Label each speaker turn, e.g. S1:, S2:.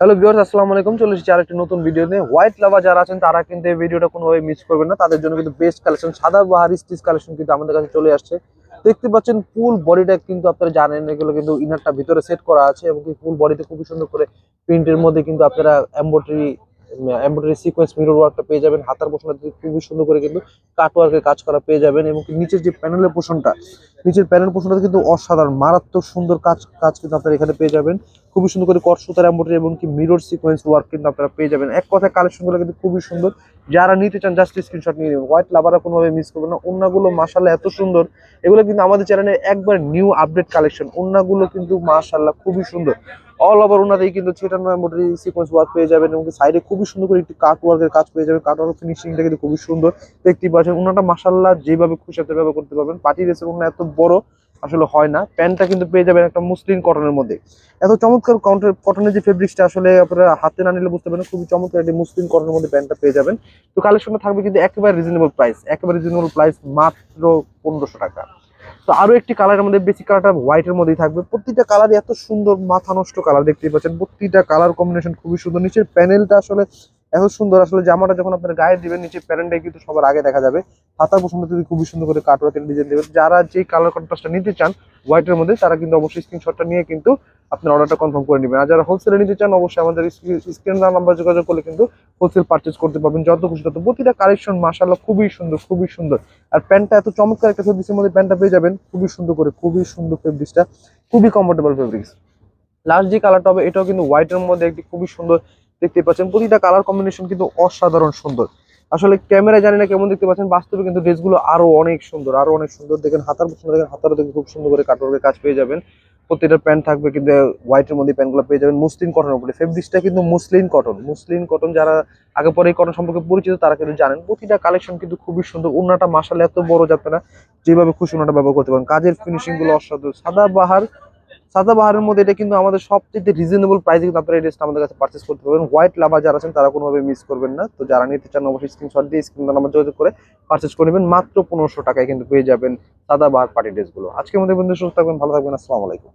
S1: Hello viewers, আসসালামু আলাইকুম। চলে এসেছি আরেকটি নতুন ভিডিও নিয়ে। হোয়াইট লাভার যারা আছেন তারা কিন্তু এই ভিডিওটা কোনোভাবে মিস করবেন না। তাদের জন্য কিন্তু বেস্ট কালেকশন, সাদা বাহারি স্টিচ কালেকশন কিন্তু আমাদের কাছে চলে আসছে। দেখতে পাচ্ছেন ফুল বডিটা কিন্তু আপনারা জানেন এগুলো কিন্তু ইনারটা ভিতরে সেট করা আছে এবং ফুল বডিতে খুবই সুন্দর করে প্রিন্টের মধ্যে কিন্তু আপনারা এমব্রয়ডারি সিকোয়েন্স মিরর ওয়ার্কটা পেয়ে যাবেন। হাতার পোর্শনটা খুবই সুন্দর করে কিন্তু কাট ওয়ার্কের কাজ করা পেয়ে যাবেন এবং নিচের যে প্যানেলের পোর্শনটা, নিচের প্যানেল পোর্শনটা কিন্তু অসাধারণ মারাত্মক সুন্দর কাজ কিন্তু আপনারা এখানে পেয়ে যাবেন। খুবই সুন্দর করে কট সুতার এমব্রয়ডারি এবং কি মিরর সিকোয়েন্স ওয়ার্ক কিন্তু আপনারা পেয়ে যাবেন। এক কথায় কালেকশনগুলো কিন্তু খুবই সুন্দর। যারা নিতে চান জাস্ট স্ক্রিনশট নিয়ে নেবেন। হোয়াইট লাভাররা কোনোভাবে মিস করবেন না। ওন্নাগুলো মাশাআল্লাহ এত সুন্দর, এগুলো কিন্তু আমাদের চ্যানেলে একবার নিউ আপডেট কালেকশন। ওন্নাগুলো কিন্তু মাশাআল্লাহ খুবই সুন্দর। অল ওভার ওনাতেই কিন্তু ছিটানো এমব্রয়ডারি সিকোয়েন্স ওয়ার্ক পেয়ে যাবেন এবং সাইডে খুবই সুন্দর করে একটি কাট ওয়ার্কের কাজ পেয়ে যাবেন। কাট ওয়ার্ক ফিনিশিংটা কিন্তু খুবই সুন্দর দেখতেই পাচ্ছেন। ওনাটা মাশাআল্লাহ যেভাবে খুশি আপনি ব্যবহার করতে পারবেন। পার্টি ড্রেসের ওনা এত বড় আসলে হয় না। প্যান্টটা কিন্তু পেয়ে যাবেন একটা মুসলিন কটনের মধ্যে। এত চমৎকার কটনের যে ফেব্রিক্সটা আসলে আপনারা হাতে না নিলে বুঝতে পারেন, খুবই চমৎকার একটি মুসলিন কটনের মধ্যে প্যান্টটা পেয়ে যাবেন। তো কালেকশনটা থাকবে কিন্তু একেবারে রিজনেবল প্রাইস, মাত্র 1500 টাকা। তো আরো একটি কালারের মধ্যে, বেসিক কালারটা হোয়াইটের মধ্যেই থাকবে। প্রতিটা কালারই এত সুন্দর, মাথা নষ্ট কালার দেখতেই পাচ্ছেন। প্রতিটা কালার কম্বিনেশন খুবই সুন্দর। নিচের প্যানেলটা আসলে এত সুন্দর, আসলে জামাটা যখন আপনার গায়ে দিবেন নিচের প্যানেলটাই কিন্তু সবার আগে দেখা যাবে। হাতার পছন্দ যদি খুবই সুন্দর করে কাটওয়ার্কের ডিজাইন দেবেন। যারা যে কালার কন্ট্রাস্টটা নিতে চান হোয়াইটের মধ্যে, তারা কিন্তু অবশ্যই স্ক্রিনশটটা নিয়ে কিন্তু আপনার অর্ডারটা কনফার্ম করে নেবেন। আর যারা হোলসেলে নিতে চান অবশ্যই আমাদের স্ক্রিন নাম্বার যোগাযোগ করলে কিন্তু হোলসেল পারচেজ করতে পারবেন যত খুশি তত। প্রতিটা কালেকশন মাশাআল্লাহ খুবই সুন্দর, খুবই সুন্দর। আর প্যান্টটা এত চমৎকার একটা ফেব্রিক্সের মধ্যে প্যান্টটা পেয়ে যাবেন, খুবই সুন্দর করে, খুবই সুন্দর ফেব্রিক্সটা, খুবই কমফোর্টেবল ফেব্রিক্স। লাস্ট যে কালারটা হবে এটাও কিন্তু হোয়াইটের মধ্যে একটি খুবই সুন্দর দেখতে পাচ্ছেন। প্রতিটা কালার কম্বিনেশন কিন্তু অসাধারণ সুন্দর। আসলে ক্যামেরায় জানি না কেমন দেখতে পাচ্ছেন, বাস্তবে কিন্তু ড্রেসগুলো আরো অনেক সুন্দর, আরো অনেক সুন্দর। দেখেন হাতার পছন্দ, দেখেন হাতারও দেখেন খুব সুন্দর করে কাটওয়ার্কের কাজ পেয়ে যাবেন। প্রত্যেকটা প্যান্ট থাকবে কিন্তু হোয়াইটের মধ্যে, প্যান্টগুলো পেয়ে যাবেন মুসলিন কটনের উপরে। ফেব্রিক্সটা কিন্তু মুসলিন কটন যারা আগে পরে এই কটন সম্পর্কে পরিচিত তারা কিন্তু জানেন। প্রতিটা কালেকশন কিন্তু খুবই সুন্দর। ওন্নাটা মাশাআল্লাহ এত বড় যে আপনারা যেভাবে খুশি ওন্নাটা ব্যবহার করতে পারেন। কাজের ফিনিশিং গুলো অসাধারণ। সাদাবাহারের মধ্যে এটা কিন্তু আমাদের সবচেয়ে রিজনেবল প্রাইসে কিন্তু আপনারা এই ড্রেসটা আমাদের কাছে পারচেজ করতে পারবেন। হোয়াইট লাভার যারা আছেন তারা কোনোভাবে মিস করবেন না। তো যারা নিতে চান অবশ্যই স্ক্রিনশট দিয়ে স্ক্রিন নাম্বার যোগাযোগ করে পারচেজ করে নেবেন। মাত্র 1500 টাকায় কিন্তু পেয়ে যাবেন সাদাবাহার পার্টি ড্রেসগুলো। আজকের মধ্যে বন্ধু সুস্থ থাকবেন, ভালো থাকবেন। আসসালামু আলাইকুম।